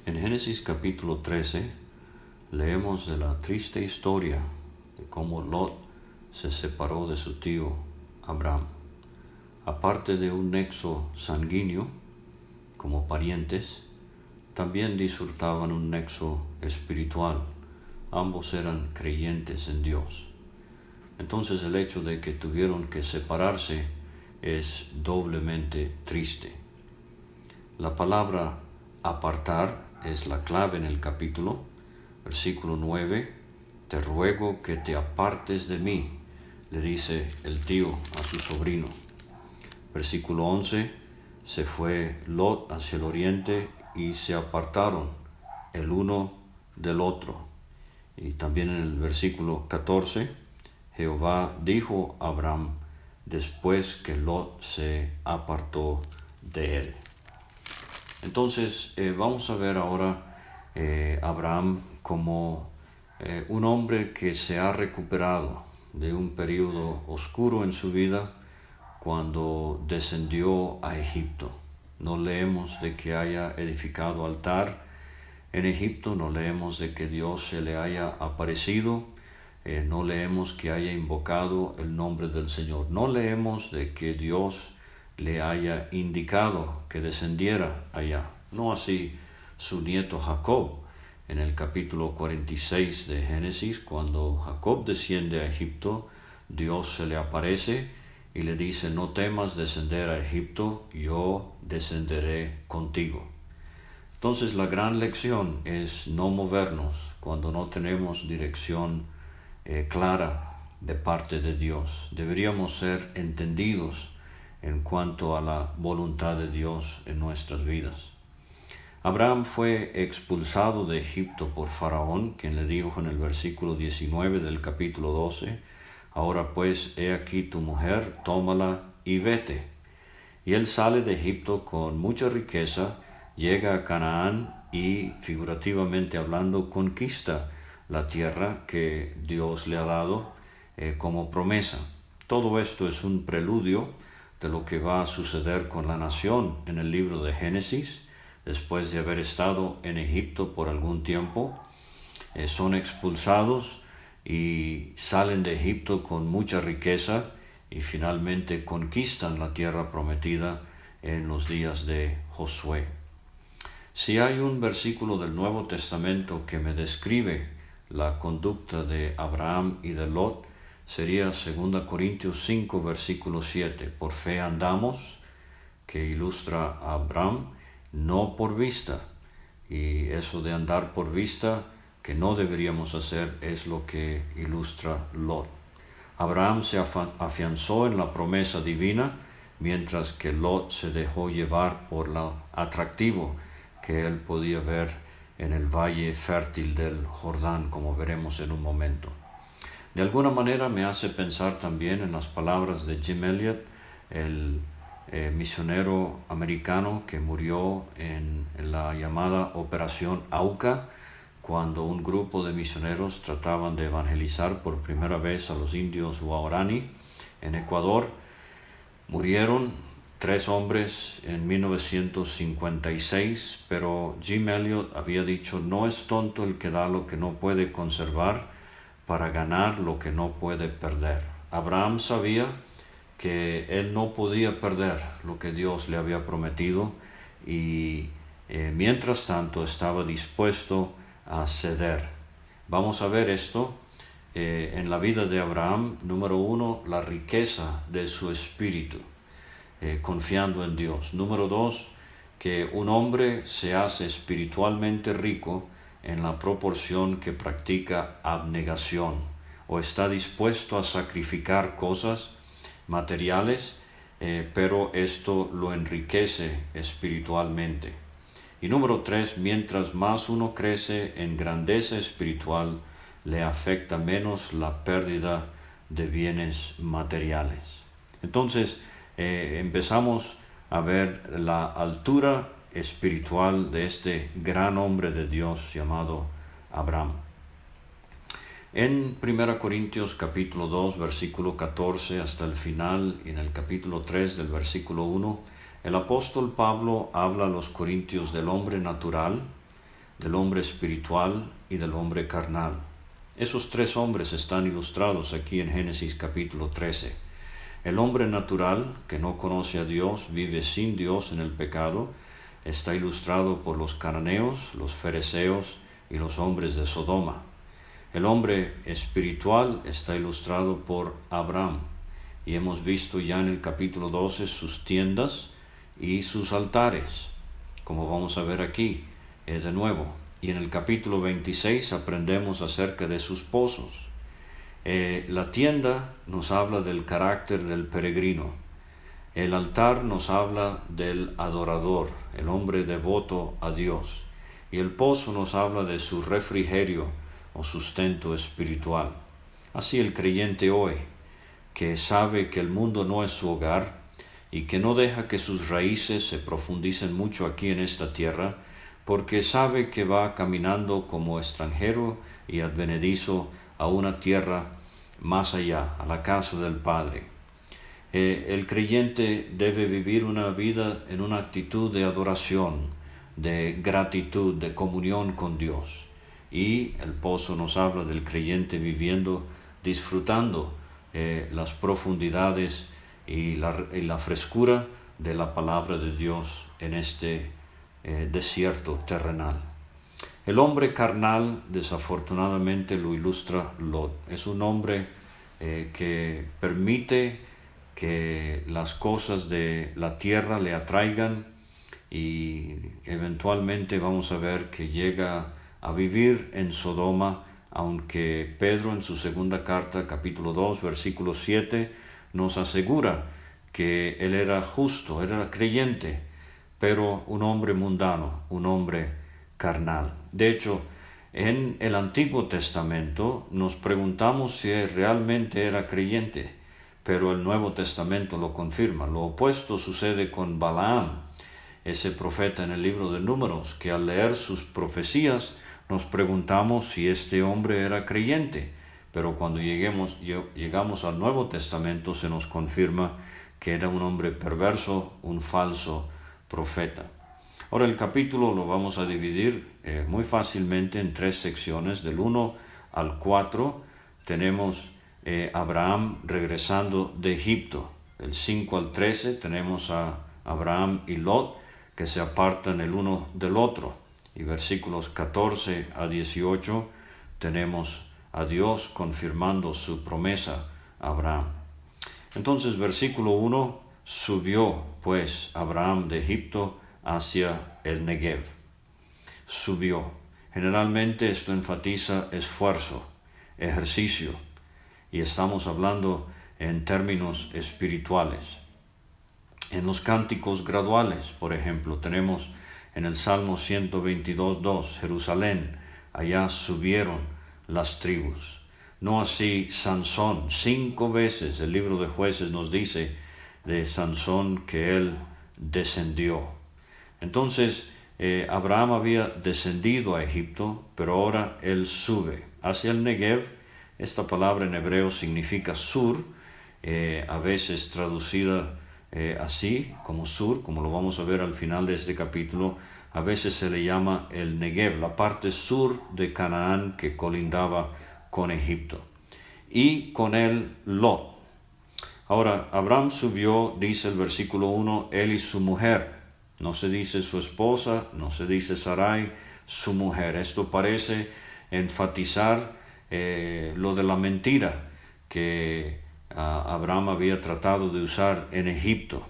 En Génesis capítulo 13 leemos de la triste historia de cómo Lot se separó de su tío Abraham. Aparte de un nexo sanguíneo, como parientes, también disfrutaban un nexo espiritual. Ambos eran creyentes en Dios. Entonces el hecho de que tuvieron que separarse es doblemente triste. La palabra apartar es la clave en el capítulo. Versículo 9, te ruego que te apartes de mí, le dice el tío a su sobrino. Versículo 11, se fue Lot hacia el oriente y se apartaron el uno del otro. Y también en el versículo 14, Jehová dijo a Abraham después que Lot se apartó de él. Entonces vamos a ver ahora Abraham como un hombre que se ha recuperado de un periodo oscuro en su vida cuando descendió a Egipto. No leemos de que haya edificado altar en Egipto, no leemos de que Dios se le haya aparecido, no leemos que haya invocado el nombre del Señor, no leemos de que Dios le haya indicado que descendiera allá. No así su nieto Jacob. En el capítulo 46 de Génesis, cuando Jacob desciende a Egipto, Dios se le aparece y le dice, no temas descender a Egipto, yo descenderé contigo. Entonces la gran lección es no movernos cuando no tenemos dirección clara de parte de Dios. Deberíamos ser entendidos en cuanto a la voluntad de Dios en nuestras vidas. Abraham fue expulsado de Egipto por Faraón, quien le dijo en el versículo 19 del capítulo 12, ahora pues, he aquí tu mujer, tómala y vete. Y él sale de Egipto con mucha riqueza, llega a Canaán y, figurativamente hablando, conquista la tierra que Dios le ha dado como promesa. Todo esto es un preludio de lo que va a suceder con la nación en el libro de Génesis. Después de haber estado en Egipto por algún tiempo, son expulsados y salen de Egipto con mucha riqueza y finalmente conquistan la tierra prometida en los días de Josué. Si hay un versículo del Nuevo Testamento que me describe la conducta de Abraham y de Lot, sería 2 Corintios 5, versículo 7. Por fe andamos, que ilustra a Abraham, no por vista. Y eso de andar por vista, que no deberíamos hacer, es lo que ilustra Lot. Abraham se afianzó en la promesa divina, mientras que Lot se dejó llevar por lo atractivo que él podía ver en el valle fértil del Jordán, como veremos en un momento. De alguna manera me hace pensar también en las palabras de Jim Elliot, el misionero americano que murió en la llamada Operación Auca, cuando un grupo de misioneros trataban de evangelizar por primera vez a los indios Huaorani en Ecuador. Murieron 3 hombres en 1956, pero Jim Elliot había dicho, no es tonto el que da lo que no puede conservar para ganar lo que no puede perder. Abraham sabía que él no podía perder lo que Dios le había prometido y mientras tanto estaba dispuesto a ceder. Vamos a ver esto en la vida de Abraham. Número 1, la riqueza de su espíritu, confiando en Dios. Número 2, que un hombre se hace espiritualmente rico en la proporción que practica abnegación o está dispuesto a sacrificar cosas materiales, pero esto lo enriquece espiritualmente. Y número 3, mientras más uno crece en grandeza espiritual, le afecta menos la pérdida de bienes materiales. Entonces, empezamos a ver la altura espiritual de este gran hombre de Dios llamado Abraham. En 1 Corintios capítulo 2, versículo 14 hasta el final, y en el capítulo 3 del versículo 1, el apóstol Pablo habla a los corintios del hombre natural, del hombre espiritual y del hombre carnal. Esos tres hombres están ilustrados aquí en Génesis capítulo 13. El hombre natural, que no conoce a Dios, vive sin Dios en el pecado, está ilustrado por los cananeos, los fereceos y los hombres de Sodoma. El hombre espiritual está ilustrado por Abraham, y hemos visto ya en el capítulo 12 sus tiendas y sus altares, como vamos a ver aquí de nuevo. Y en el capítulo 26 aprendemos acerca de sus pozos. La tienda nos habla del carácter del peregrino. El altar nos habla del adorador, el hombre devoto a Dios. Y el pozo nos habla de su refrigerio o sustento espiritual. Así el creyente hoy, que sabe que el mundo no es su hogar y que no deja que sus raíces se profundicen mucho aquí en esta tierra, porque sabe que va caminando como extranjero y advenedizo a una tierra más allá, a la casa del Padre. El creyente debe vivir una vida en una actitud de adoración, de gratitud, de comunión con Dios. Y el pozo nos habla del creyente viviendo, disfrutando las profundidades y la frescura de la palabra de Dios en este desierto terrenal. El hombre carnal, desafortunadamente, lo ilustra Lot. Es un hombre que permite que las cosas de la tierra le atraigan, y eventualmente vamos a ver que llega a vivir en Sodoma, aunque Pedro en su segunda carta, capítulo 2, versículo 7, nos asegura que él era justo, era creyente, pero un hombre mundano, un hombre carnal. De hecho, en el Antiguo Testamento nos preguntamos si él realmente era creyente, pero el Nuevo Testamento lo confirma. Lo opuesto sucede con Balaam, ese profeta en el libro de Números, que al leer sus profecías nos preguntamos si este hombre era creyente, pero cuando llegamos al Nuevo Testamento se nos confirma que era un hombre perverso, un falso profeta. Ahora el capítulo lo vamos a dividir muy fácilmente en tres secciones. Del 1 al 4 tenemos Abraham regresando de Egipto. Del 5 al 13 tenemos a Abraham y Lot que se apartan el uno del otro. Y versículos 14 a 18 tenemos a Dios confirmando su promesa a Abraham. Entonces, versículo 1, subió pues Abraham de Egipto hacia el Negev. Subió. Generalmente esto enfatiza esfuerzo, ejercicio, y estamos hablando en términos espirituales. En los cánticos graduales, por ejemplo, tenemos en el Salmo 122:2, Jerusalén, allá subieron las tribus. No así Sansón. 5 veces el libro de Jueces nos dice de Sansón que él descendió. Entonces, Abraham había descendido a Egipto, pero ahora él sube hacia el Negev. Esta palabra en hebreo significa sur, a veces traducida así, como sur, como lo vamos a ver al final de este capítulo. A veces se le llama el Negev, la parte sur de Canaán que colindaba con Egipto. Y con él Lot. Ahora, Abraham subió, dice el versículo 1, él y su mujer. No se dice su esposa, no se dice Sarai, su mujer. Esto parece enfatizar lo de la mentira que Abraham había tratado de usar en Egipto.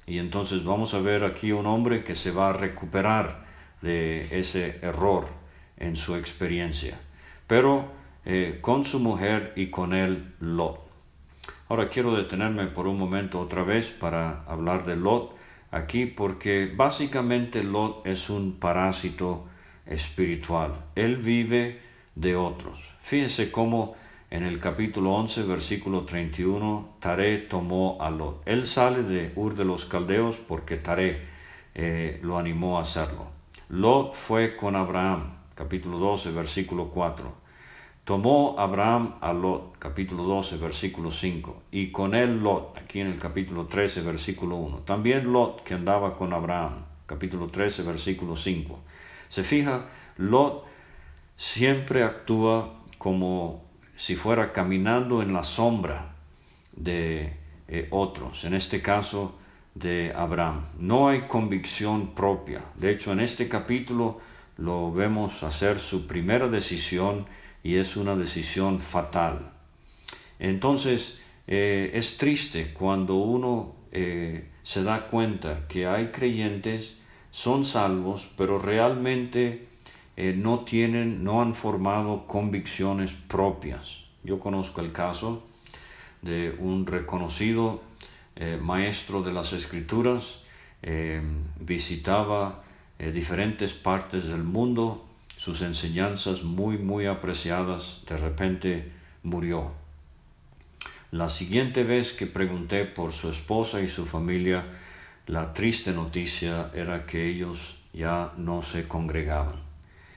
Y entonces vamos a ver aquí un hombre que se va a recuperar de ese error en su experiencia. Pero con su mujer y con él Lot. Ahora quiero detenerme por un momento otra vez para hablar de Lot aquí, porque básicamente Lot es un parásito espiritual. Él vive de otros. Fíjese cómo en el capítulo 11, versículo 31, Taré tomó a Lot. Él sale de Ur de los Caldeos porque Taré lo animó a hacerlo. Lot fue con Abraham, capítulo 12, versículo 4. Tomó Abraham a Lot, capítulo 12, versículo 5, y con él Lot, aquí en el capítulo 13, versículo 1. También Lot, que andaba con Abraham, capítulo 13, versículo 5. Se fija, Lot siempre actúa como si fuera caminando en la sombra de otros, en este caso de Abraham. No hay convicción propia. De hecho, en este capítulo lo vemos hacer su primera decisión y es una decisión fatal. Entonces, es triste cuando uno se da cuenta que hay creyentes, son salvos, pero realmente no han formado convicciones propias. Yo conozco el caso de un reconocido maestro de las Escrituras, visitaba diferentes partes del mundo, sus enseñanzas muy apreciadas, de repente murió. La siguiente vez que pregunté por su esposa y su familia, la triste noticia era que ellos ya no se congregaban.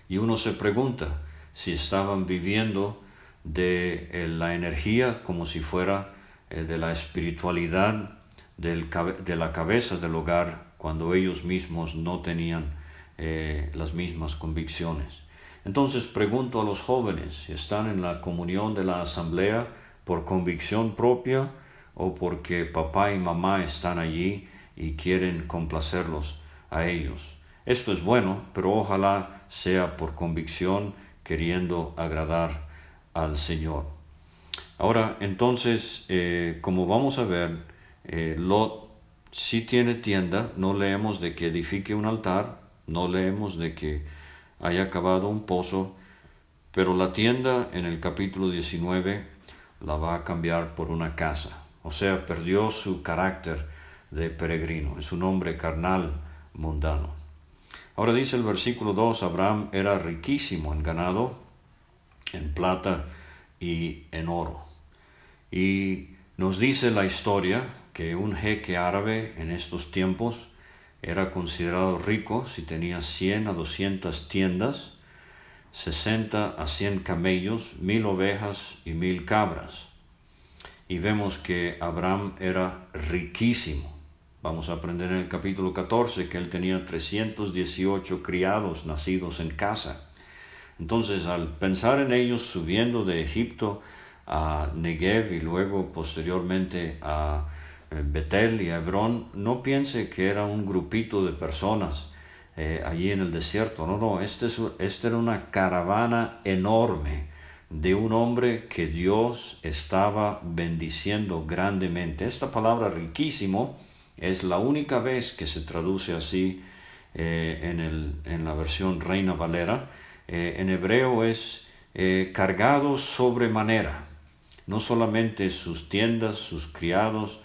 Y uno se pregunta si estaban viviendo de la energía como si fuera de la espiritualidad de la cabeza del hogar, cuando ellos mismos no tenían las mismas convicciones. Entonces pregunto a los jóvenes si están en la comunión de la asamblea por convicción propia o porque papá y mamá están allí y quieren complacerlos a ellos. Esto es bueno, pero ojalá sea por convicción, queriendo agradar al Señor. Ahora, entonces, como vamos a ver, Lot sí tiene tienda. No leemos de que edifique un altar, no leemos de que haya cavado un pozo, pero la tienda en el capítulo 19 la va a cambiar por una casa. O sea, perdió su carácter de peregrino, es un hombre carnal, mundano. Ahora dice el versículo 2, Abraham era riquísimo en ganado, en plata y en oro. Y nos dice la historia que un jeque árabe en estos tiempos era considerado rico si tenía 100 a 200 tiendas, 60 a 100 camellos, 1000 ovejas y 1000 cabras. Y vemos que Abraham era riquísimo. Vamos a aprender en el capítulo 14 que él tenía 318 criados nacidos en casa. Entonces, al pensar en ellos subiendo de Egipto a Negev y luego posteriormente a Betel y a Hebrón, no piense que era un grupito de personas allí en el desierto. No, esta era una caravana enorme de un hombre que Dios estaba bendiciendo grandemente. Esta palabra riquísimo es la única vez que se traduce así en la versión Reina Valera. En hebreo es cargado sobremanera. No solamente sus tiendas, sus criados,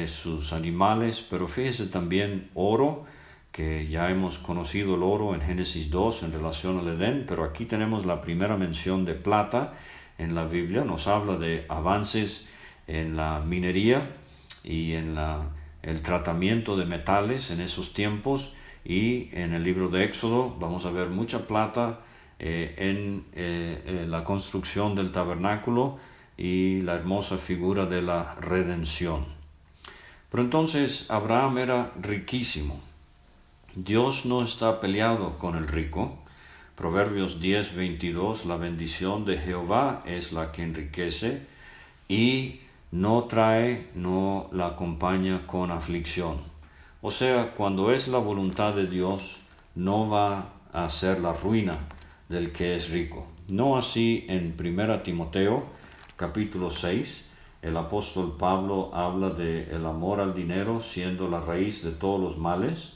sus animales, pero fíjese también oro, que ya hemos conocido el oro en Génesis 2 en relación al Edén, pero aquí tenemos la primera mención de plata en la Biblia. Nos habla de avances en la minería y en el tratamiento de metales en esos tiempos, y en el libro de Éxodo vamos a ver mucha plata en la construcción del tabernáculo y la hermosa figura de la redención. Pero entonces Abraham era riquísimo. Dios no está peleado con el rico. Proverbios 10:22, la bendición de Jehová es la que enriquece y no la acompaña con aflicción. O sea, cuando es la voluntad de Dios, no va a ser la ruina del que es rico. No así en 1 Timoteo, capítulo 6, el apóstol Pablo habla de el amor al dinero siendo la raíz de todos los males.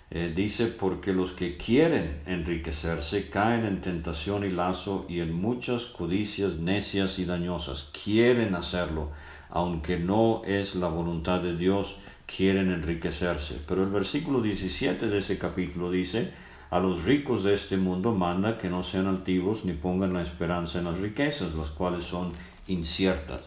Dice, porque los que quieren enriquecerse caen en tentación y lazo y en muchas codicias necias y dañosas. Quieren hacerlo, aunque no es la voluntad de Dios, quieren enriquecerse. Pero el versículo 17 de ese capítulo dice, a los ricos de este mundo manda que no sean altivos ni pongan la esperanza en las riquezas, las cuales son inciertas.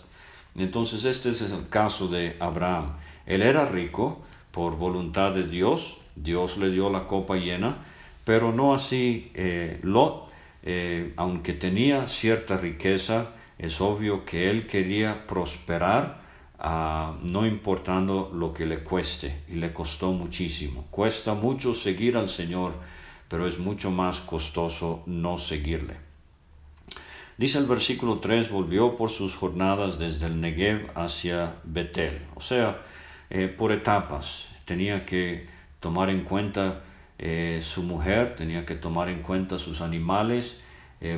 Entonces este es el caso de Abraham. Él era rico por voluntad de Dios. Dios le dio la copa llena, pero no así Lot. Aunque tenía cierta riqueza, es obvio que él quería prosperar, no importando lo que le cueste, y le costó muchísimo. Cuesta mucho seguir al Señor, pero es mucho más costoso no seguirle. Dice el versículo 3, volvió por sus jornadas desde el Negev hacia Betel, o sea, por etapas. Tenía que tomar en cuenta su mujer, tenía que tomar en cuenta sus animales,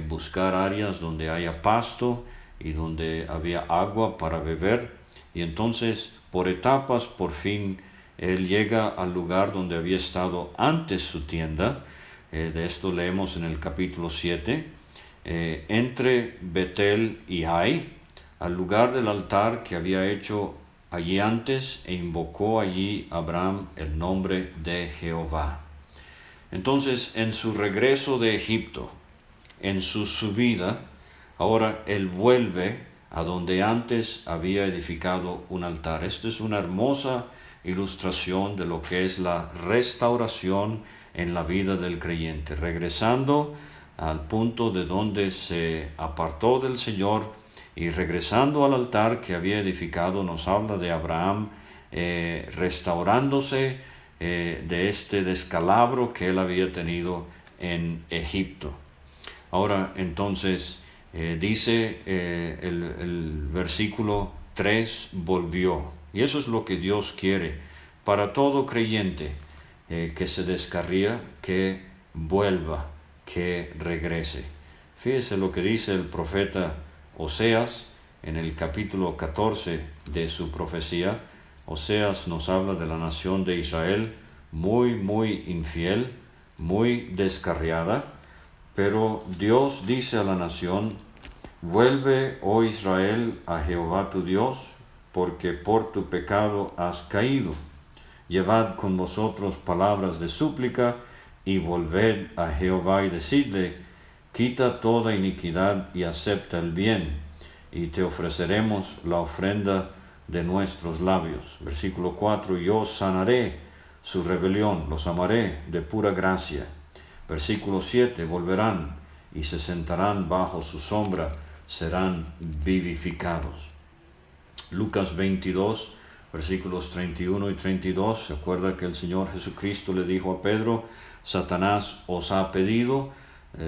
buscar áreas donde haya pasto y donde había agua para beber. Y entonces, por etapas, por fin, él llega al lugar donde había estado antes su tienda. De esto leemos en el capítulo 7. Entre Betel y Ai, al lugar del altar que había hecho allí antes, e invocó allí Abraham el nombre de Jehová. Entonces, en su regreso de Egipto, en su subida, ahora él vuelve a donde antes había edificado un altar. Esta es una hermosa ilustración de lo que es la restauración en la vida del creyente, regresando al punto de donde se apartó del Señor y regresando al altar que había edificado. Nos habla de Abraham restaurándose de este descalabro que él había tenido en Egipto. Ahora entonces dice el versículo 3, volvió. Y eso es lo que Dios quiere para todo creyente que se descarría, que vuelva, que regrese. Fíjese lo que dice el profeta Oseas en el capítulo 14 de su profecía. Oseas nos habla de la nación de Israel muy infiel, muy descarriada, pero Dios dice a la nación: vuelve, oh Israel, a Jehová tu Dios, porque por tu pecado has caído. Llevad con vosotros palabras de súplica y volved a Jehová y decidle: quita toda iniquidad y acepta el bien, y te ofreceremos la ofrenda de nuestros labios. Versículo 4, yo sanaré su rebelión, los amaré de pura gracia. Versículo 7, volverán y se sentarán bajo su sombra, serán vivificados. Lucas 22, versículos 31 y 32, se acuerda que el Señor Jesucristo le dijo a Pedro: Satanás os ha pedido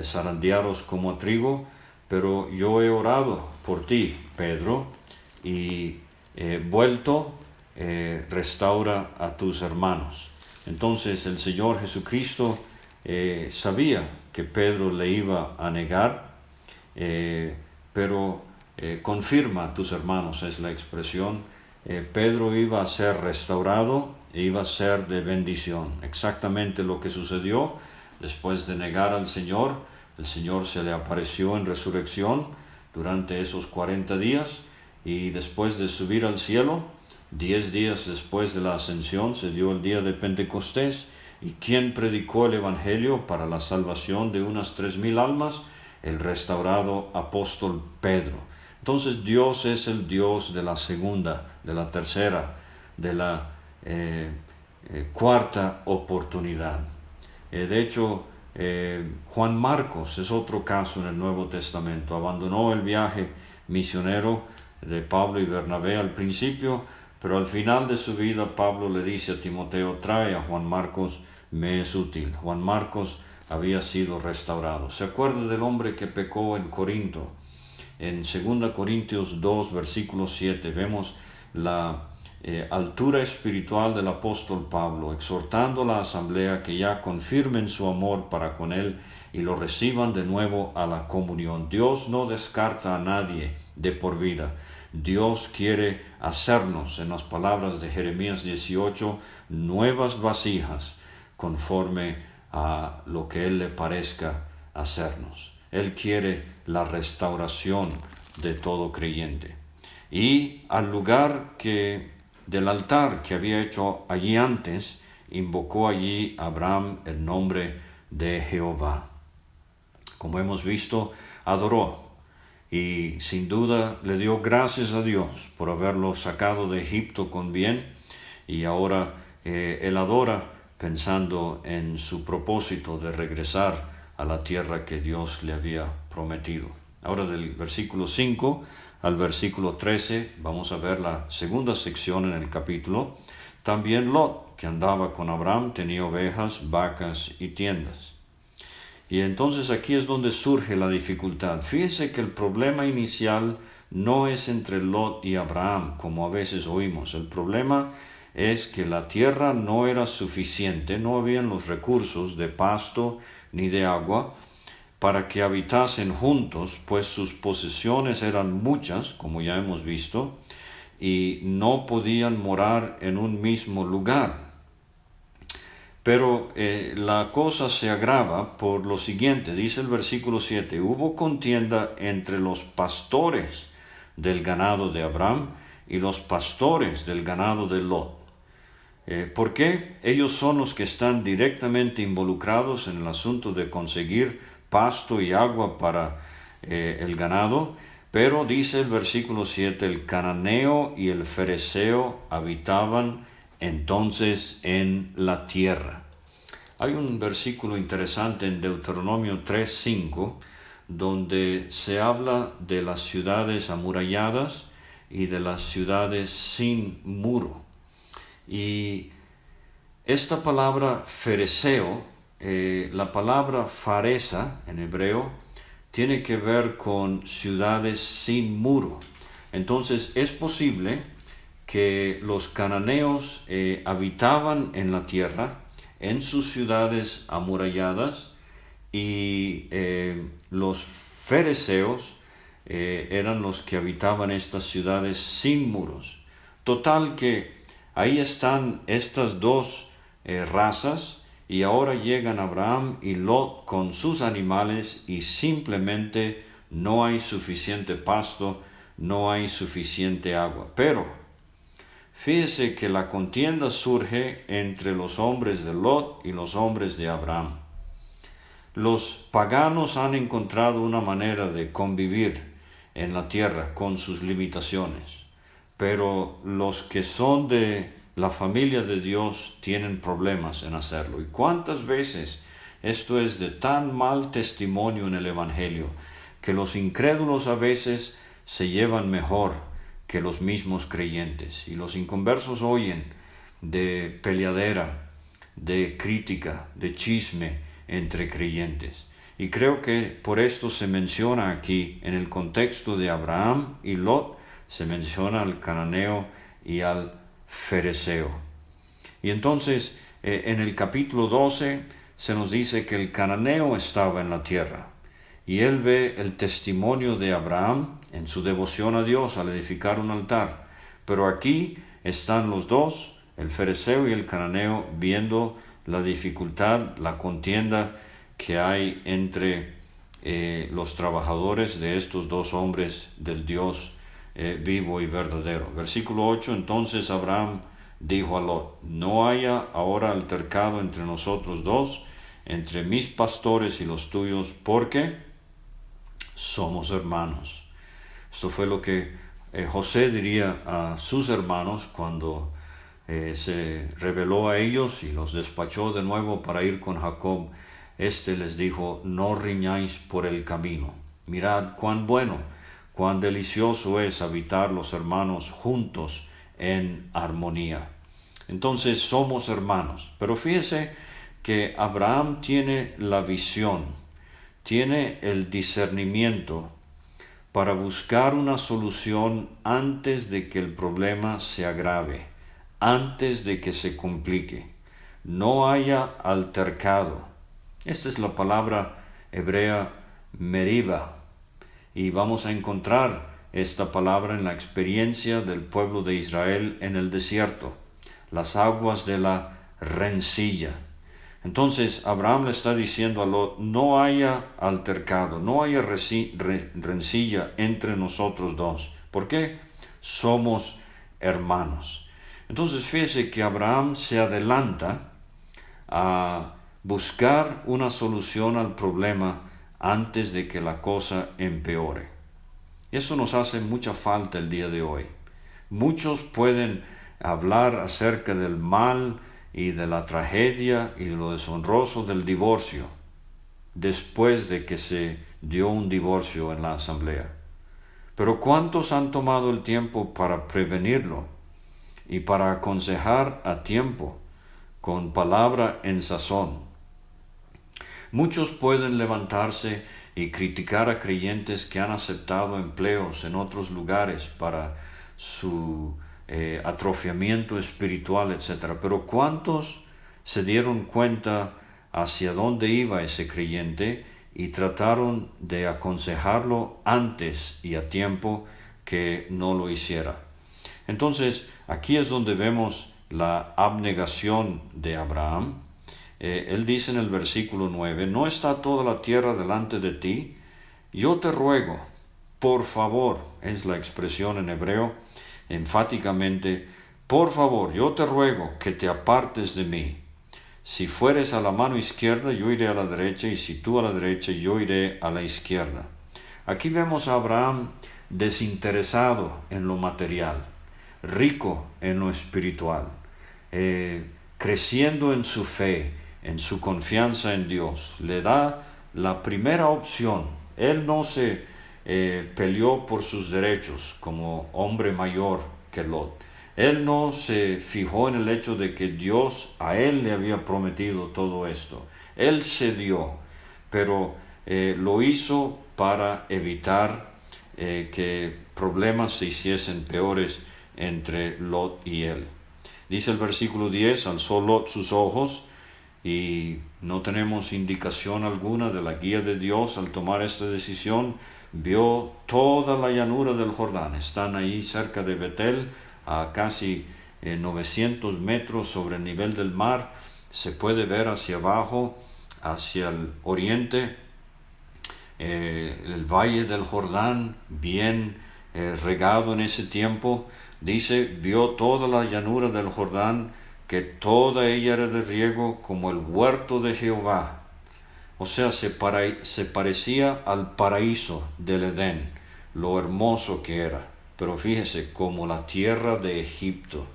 zarandearos como a trigo, pero yo he orado por ti, Pedro, y vuelto, restaura a tus hermanos. Entonces el Señor Jesucristo sabía que Pedro le iba a negar, pero confirma a tus hermanos, es la expresión. Pedro iba a ser restaurado e iba a ser de bendición. Exactamente lo que sucedió después de negar al Señor. El Señor se le apareció en resurrección durante esos 40 días y después de subir al cielo, 10 días después de la ascensión, se dio el día de Pentecostés. ¿Y quién predicó el Evangelio para la salvación de unas 3,000 almas? El restaurado apóstol Pedro. Entonces Dios es el Dios de la segunda, de la tercera, de la cuarta oportunidad. De hecho, Juan Marcos es otro caso en el Nuevo Testamento. Abandonó el viaje misionero de Pablo y Bernabé al principio, pero al final de su vida Pablo le dice a Timoteo: trae a Juan Marcos, me es útil. Juan Marcos había sido restaurado. ¿Se acuerda del hombre que pecó en Corinto? En 2 Corintios 2, versículo 7, vemos la altura espiritual del apóstol Pablo, exhortando a la asamblea que ya confirmen su amor para con él y lo reciban de nuevo a la comunión. Dios no descarta a nadie de por vida. Dios quiere hacernos, en las palabras de Jeremías 18, nuevas vasijas conforme a lo que Él le parezca hacernos. Él quiere la restauración de todo creyente. Y al lugar del altar que había hecho allí antes, invocó allí Abraham el nombre de Jehová. Como hemos visto, adoró y sin duda le dio gracias a Dios por haberlo sacado de Egipto con bien, y ahora él adora pensando en su propósito de regresar a la tierra que Dios le había prometido. Ahora, del versículo 5 al versículo 13 vamos a ver la segunda sección en el capítulo. También Lot, que andaba con Abraham, tenía ovejas, vacas y tiendas. Y entonces aquí es donde surge la dificultad. Fíjese que el problema inicial no es entre Lot y Abraham, como a veces oímos. El problema es que la tierra no era suficiente, no habían los recursos de pasto ni de agua para que habitasen juntos, pues sus posesiones eran muchas, como ya hemos visto, y no podían morar en un mismo lugar. Pero la cosa se agrava por lo siguiente, dice el versículo 7, hubo contienda entre los pastores del ganado de Abraham y los pastores del ganado de Lot. ¿Por qué? Ellos son los que están directamente involucrados en el asunto de conseguir pasto y agua para el ganado, pero dice el versículo 7, el cananeo y el fereceo habitaban entonces en la tierra. Hay un versículo interesante en Deuteronomio 3:5 donde se habla de las ciudades amuralladas y de las ciudades sin muro. Y esta palabra fereceo, la palabra faresa en hebreo, tiene que ver con ciudades sin muro. Entonces es posible que los cananeos habitaban en la tierra, en sus ciudades amuralladas, y los fereceos eran los que habitaban estas ciudades sin muros. Total que ahí están estas dos razas, y ahora llegan Abraham y Lot con sus animales y simplemente no hay suficiente pasto, no hay suficiente agua. Pero fíjese que la contienda surge entre los hombres de Lot y los hombres de Abraham. Los paganos han encontrado una manera de convivir en la tierra con sus limitaciones, pero los que son de la familia de Dios tienen problemas en hacerlo. ¿Y cuántas veces esto es de tan mal testimonio en el Evangelio, que los incrédulos a veces se llevan mejor que los mismos creyentes? Y los inconversos oyen de peleadera, de crítica, de chisme entre creyentes. Y creo que por esto se menciona aquí, en el contexto de Abraham y Lot, se menciona al cananeo y al fereceo. Y entonces en el capítulo 12 se nos dice que el cananeo estaba en la tierra y él ve el testimonio de Abraham en su devoción a Dios al edificar un altar. Pero aquí están los dos, el fereceo y el cananeo, viendo la dificultad, la contienda que hay entre los trabajadores de estos dos hombres del Dios vivo y verdadero. Versículo 8, entonces Abraham dijo a Lot, no haya ahora altercado entre nosotros dos, entre mis pastores y los tuyos, porque somos hermanos. Esto fue lo que José diría a sus hermanos cuando se reveló a ellos y los despachó de nuevo para ir con Jacob. Este les dijo, no riñáis por el camino. Mirad cuán bueno, cuán delicioso es habitar los hermanos juntos en armonía. Entonces somos hermanos. Pero fíjese que Abraham tiene la visión, tiene el discernimiento para buscar una solución antes de que el problema se agrave, antes de que se complique. No haya altercado. Esta es la palabra hebrea meriba, y vamos a encontrar esta palabra en la experiencia del pueblo de Israel en el desierto, las aguas de la rencilla. Entonces Abraham le está diciendo a Lot, no haya altercado, no haya rencilla entre nosotros dos. ¿Por qué? Somos hermanos. Entonces fíjese que Abraham se adelanta a buscar una solución al problema antes de que la cosa empeore. Eso nos hace mucha falta el día de hoy. Muchos pueden hablar acerca del mal y de la tragedia y de lo deshonroso del divorcio después de que se dio un divorcio en la asamblea. Pero ¿cuántos han tomado el tiempo para prevenirlo y para aconsejar a tiempo con palabra en sazón? Muchos pueden levantarse y criticar a creyentes que han aceptado empleos en otros lugares para su atrofiamiento espiritual, etc. Pero ¿cuántos se dieron cuenta hacia dónde iba ese creyente y trataron de aconsejarlo antes y a tiempo que no lo hiciera? Entonces, aquí es donde vemos la abnegación de Abraham. Él dice en el versículo 9, ¿no está toda la tierra delante de ti? Yo te ruego, por favor, es la expresión en hebreo, enfáticamente, por favor, yo te ruego que te apartes de mí. Si fueres a la mano izquierda, yo iré a la derecha, y si tú a la derecha, yo iré a la izquierda. Aquí vemos a Abraham desinteresado en lo material, rico en lo espiritual, creciendo en su fe, en su confianza en Dios. Le da la primera opción. Él no se peleó por sus derechos como hombre mayor que Lot. Él no se fijó en el hecho de que Dios a él le había prometido todo esto. Él cedió, pero lo hizo para evitar que problemas se hiciesen peores entre Lot y él. Dice el versículo 10, alzó Lot sus ojos, y no tenemos indicación alguna de la guía de Dios al tomar esta decisión. Vio toda la llanura del Jordán. Están ahí cerca de Betel, a casi 900 metros sobre el nivel del mar. Se puede ver hacia abajo, hacia el oriente, el valle del Jordán, bien regado en ese tiempo. Dice, vio toda la llanura del Jordán, que toda ella era de riego como el huerto de Jehová. O sea, se parecía al paraíso del Edén, lo hermoso que era. Pero fíjese, como la tierra de Egipto,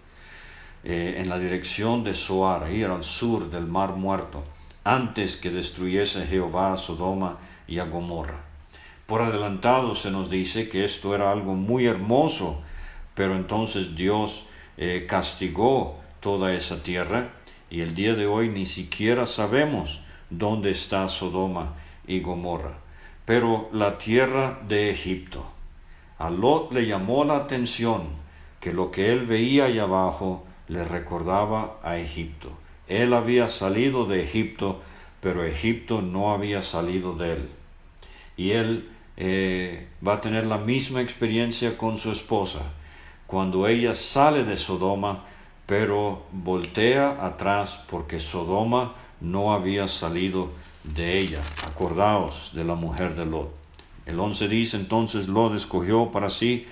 en la dirección de Zoar, ahí al sur del Mar Muerto, antes que destruyese Jehová a Sodoma y a Gomorra. Por adelantado se nos dice que esto era algo muy hermoso, pero entonces Dios castigó toda esa tierra, y el día de hoy ni siquiera sabemos dónde está Sodoma y Gomorra. Pero la tierra de Egipto, a Lot le llamó la atención que lo que él veía allá abajo le recordaba a Egipto. Él había salido de Egipto, pero Egipto no había salido de él. Y él va a tener la misma experiencia con su esposa, cuando ella sale de Sodoma, pero voltea atrás porque Sodoma no había salido de ella. Acordaos de la mujer de Lot. El 11 dice, entonces Lot escogió para sí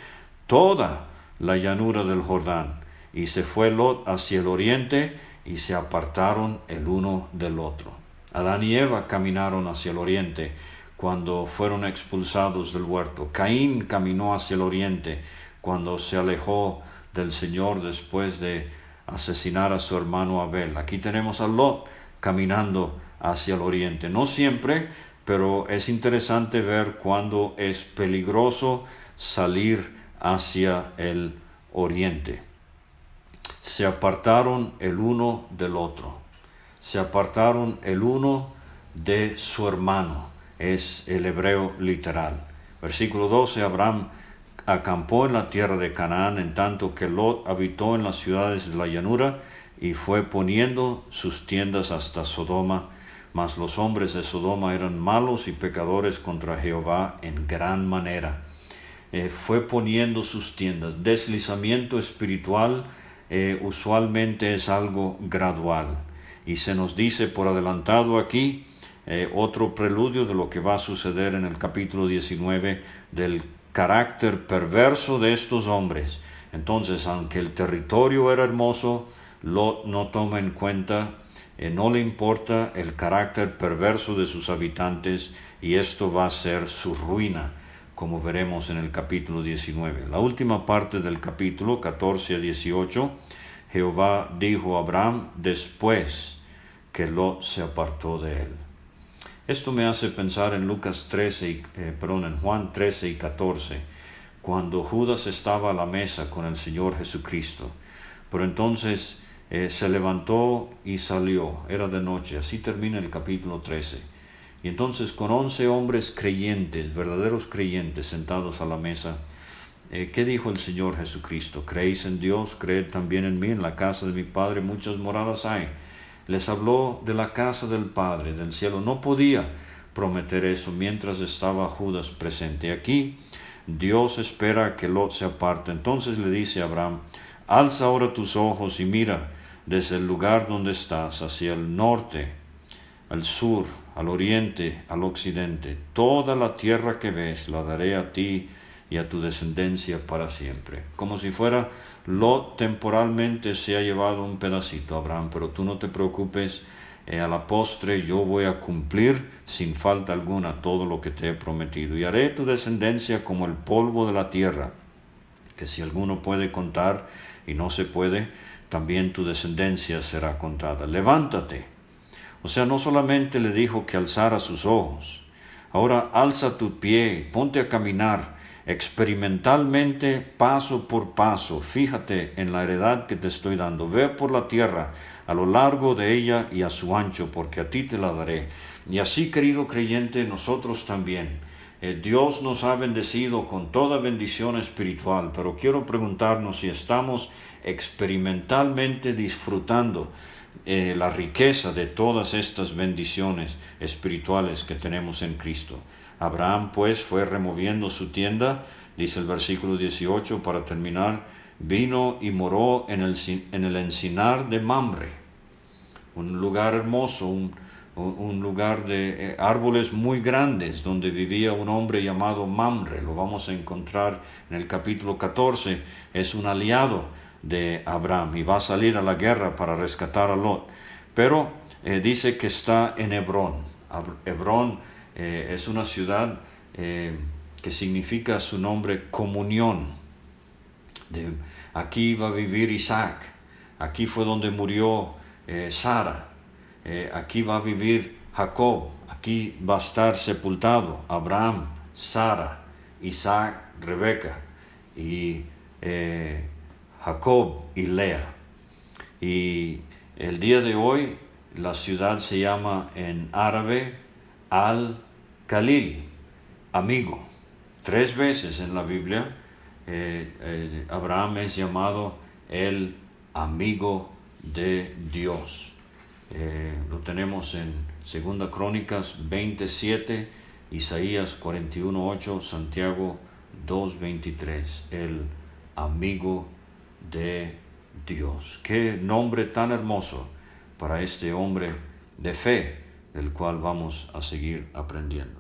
toda la llanura del Jordán, y se fue Lot hacia el oriente, y se apartaron el uno del otro. Adán y Eva caminaron hacia el oriente cuando fueron expulsados del huerto. Caín caminó hacia el oriente cuando se alejó del Señor después de asesinar a su hermano Abel. Aquí tenemos a Lot caminando hacia el oriente. No siempre, pero es interesante ver cuando es peligroso salir hacia el oriente. Se apartaron el uno del otro. Se apartaron el uno de su hermano. Es el hebreo literal. Versículo 12, Abraham acampó en la tierra de Canaán, en tanto que Lot habitó en las ciudades de la llanura, y fue poniendo sus tiendas hasta Sodoma. Mas los hombres de Sodoma eran malos y pecadores contra Jehová en gran manera. Fue poniendo sus tiendas. Deslizamiento espiritual usualmente es algo gradual. Y se nos dice por adelantado aquí otro preludio de lo que va a suceder en el capítulo 19 del carácter perverso de estos hombres. Entonces, aunque el territorio era hermoso, Lot no toma en cuenta, no le importa el carácter perverso de sus habitantes, y esto va a ser su ruina, como veremos en el capítulo 19. La última parte del capítulo 14 a 18, Jehová dijo a Abraham después que Lot se apartó de él. Esto me hace pensar en en Juan 13 y 14, cuando Judas estaba a la mesa con el Señor Jesucristo. Pero entonces se levantó y salió, era de noche, así termina el capítulo 13. Y entonces con 11 hombres creyentes, verdaderos creyentes, sentados a la mesa, ¿qué dijo el Señor Jesucristo? ¿Creéis en Dios? Creed también en mí. En la casa de mi Padre muchas moradas hay. Les habló de la casa del Padre, del cielo. No podía prometer eso mientras estaba Judas presente. Aquí Dios espera que Lot se aparte. Entonces le dice a Abraham, alza ahora tus ojos y mira desde el lugar donde estás hacia el norte, al sur, al oriente, al occidente. Toda la tierra que ves la daré a ti y a tu descendencia para siempre. Como si fuera Lot temporalmente se ha llevado un pedacito, Abraham, pero tú no te preocupes, a la postre yo voy a cumplir sin falta alguna todo lo que te he prometido. Y haré tu descendencia como el polvo de la tierra, que si alguno puede contar y no se puede, también tu descendencia será contada. Levántate. O sea, no solamente le dijo que alzara sus ojos, ahora alza tu pie, ponte a caminar experimentalmente, paso por paso. Fíjate en la heredad que te estoy dando. Ve por la tierra, a lo largo de ella y a su ancho, porque a ti te la daré. Y así, querido creyente, nosotros también. Dios nos ha bendecido con toda bendición espiritual, pero quiero preguntarnos si estamos experimentalmente disfrutando la riqueza de todas estas bendiciones espirituales que tenemos en Cristo. Abraham pues fue removiendo su tienda, dice el versículo 18 para terminar, vino y moró en el encinar de Mamre, un lugar hermoso, un lugar de árboles muy grandes donde vivía un hombre llamado Mamre. Lo vamos a encontrar en el capítulo 14, es un aliado de Abraham y va a salir a la guerra para rescatar a Lot. Pero dice que está en Hebrón. Hebrón es una ciudad que significa su nombre comunión. Aquí va a vivir Isaac, aquí fue donde murió Sara, aquí va a vivir Jacob, aquí va a estar sepultado Abraham, Sara, Isaac, Rebeca y Jacob y Lea. Y el día de hoy la ciudad se llama en árabe Al-Khalil, amigo. 3 veces en la Biblia Abraham es llamado el amigo de Dios. Lo tenemos en 2 Crónicas 27, Isaías 41:8, Santiago 2:23, el amigo de Dios. Qué nombre tan hermoso para este hombre de fe, del cual vamos a seguir aprendiendo.